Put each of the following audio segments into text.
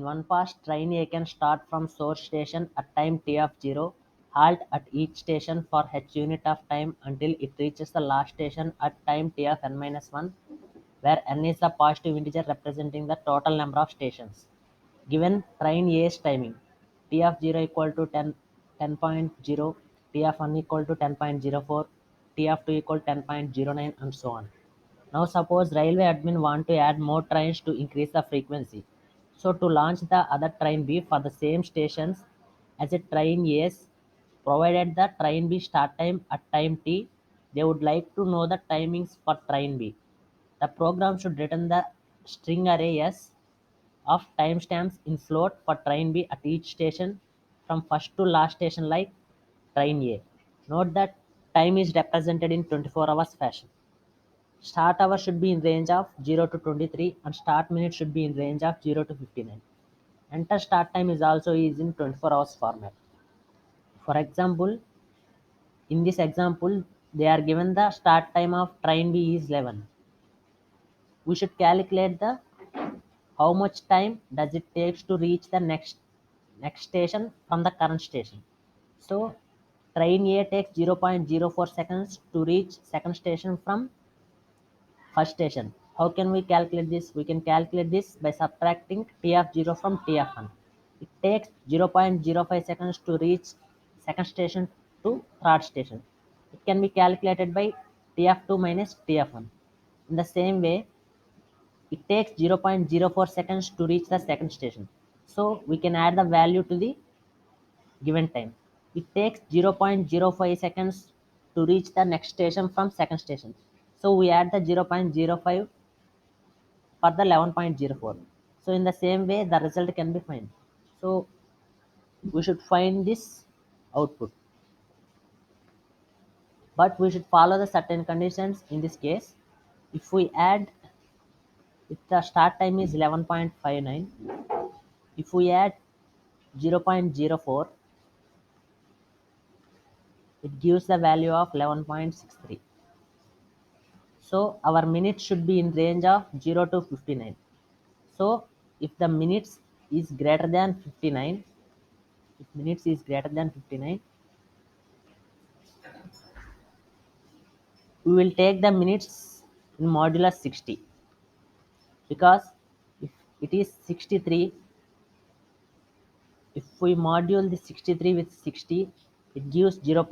In one pass, train A can start from source station at time t of 0, halt at each station for h unit of time until it reaches the last station at time t of n minus 1, where n is the positive integer representing the total number of stations. Given train A's timing, t of 0 equal to 10.0, t of 1 equal to 10.04, t of 2 equal to 10.09, and so on. Now suppose railway admin want to add more trains to increase the frequency. So to launch the other train B for the same stations as a train A's, provided the train B start time at time t, they would like to know the timings for train B. The program should return the string array S of timestamps in float for train B at each station from first to last station like train A. Note that time is represented in 24 hours fashion. Start hour should be in range of 0 to 23 and start minute should be in range of 0 to 59. Enter start time is also is in 24 hours format. For example, in this example, they are given the start time of train B is 11. We should calculate the how much time does it takes to reach the next station from the current station. So train A takes 0.04 seconds to reach second station from first station. How can we calculate this? We can calculate this by subtracting t of 0 from t of 1. It takes 0.05 seconds to reach second station to third station. It can be calculated by t of 2 minus t of 1. In the same way, it takes 0.04 seconds to reach the second station. So we can add the value to the given time. It takes 0.05 seconds to reach the next station from second station. So we add the 0.05 for the 11.04. So in the same way, the result can be found. So we should find this output. But we should follow the certain conditions in this case. If we add, if the start time is 11.59, if we add 0.04, it gives the value of 11.63. So our minutes should be in range of 0 to 59. So if the minutes is greater than 59, if minutes is greater than 59, we will take the minutes in modulus 60, because if it is 63, if we module the 63 with 60, it gives 0.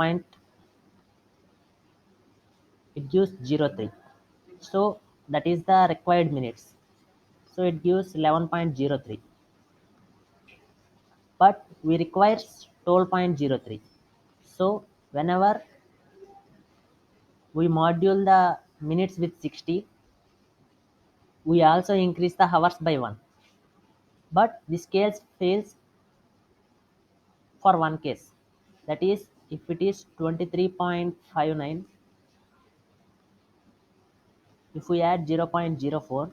It gives 0.3. So that is the required minutes. So it gives 11.03. But we require 12.03. So whenever we module the minutes with 60, we also increase the hours by 1. But the scale fails for one case. That is, if it is 23.59, if we add 0.04,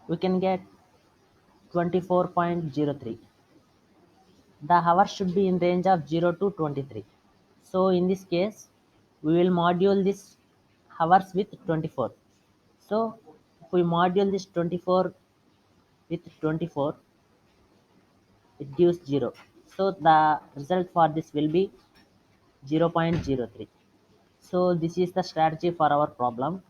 we can get 24.03. The hours should be in range of 0 to 23. So in this case, we will module this hours with 24. So if we module this 24 with 24, it gives 0. So the result for this will be 0.03. So this is the strategy for our problem.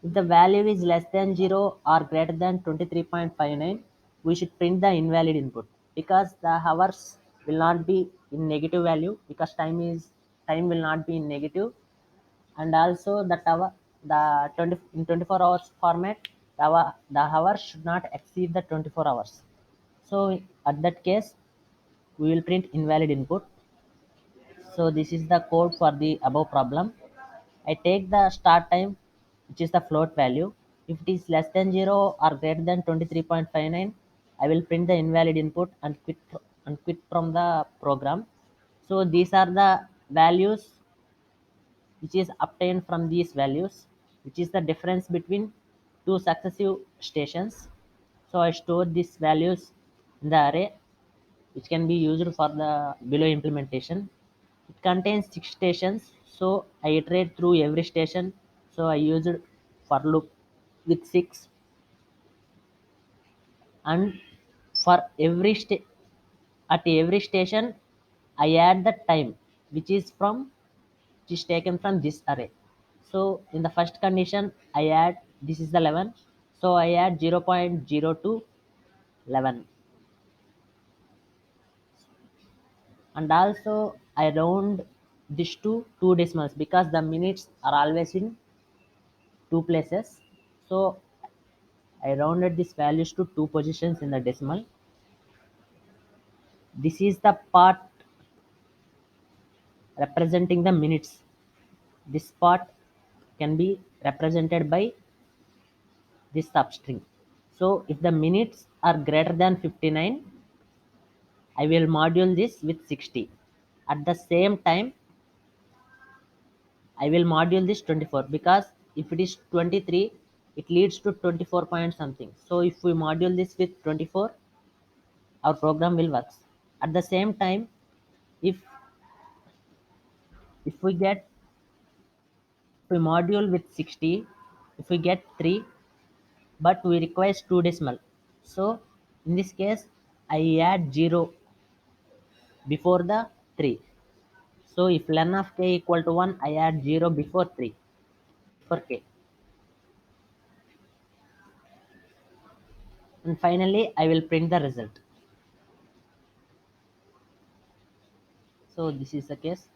If the value is less than 0 or greater than 23.59, we should print the invalid input, because the hours will not be in negative value, because time will not be in negative, and also the 20 in 24 hours format, the hours should not exceed the 24 hours. So at that case, we will print invalid input. So this is the code for the above problem. I take the start time, which is the float value. If it is less than 0 or greater than 23.59, I will print the invalid input and quit from the program. So these are the values which is obtained from these values, which is the difference between two successive stations. So I store these values in the array, which can be used for the below implementation. It contains 6 stations, so I iterate through every station. So I used for loop with 6, and for at every station I add the time which is taken from this array. So in the first condition I add, this is the 11, so I add 0.02 11, and also I round this to two decimals because the minutes are always in two places. So I rounded these values to two positions in the decimal. This is the part representing the minutes. This part can be represented by this substring. So if the minutes are greater than 59, I will module this with 60. At the same time, I will module this 24 because if it is 23, it leads to 24 point something. So if we module this with 24, our program will work. At the same time, if if we get if we module with 60, if we get 3, but we require two decimal. So in this case, I add 0 before the 3. So if len of k equal to 1, I add 0 before 3 for k. And finally, I will print the result. So this is the case.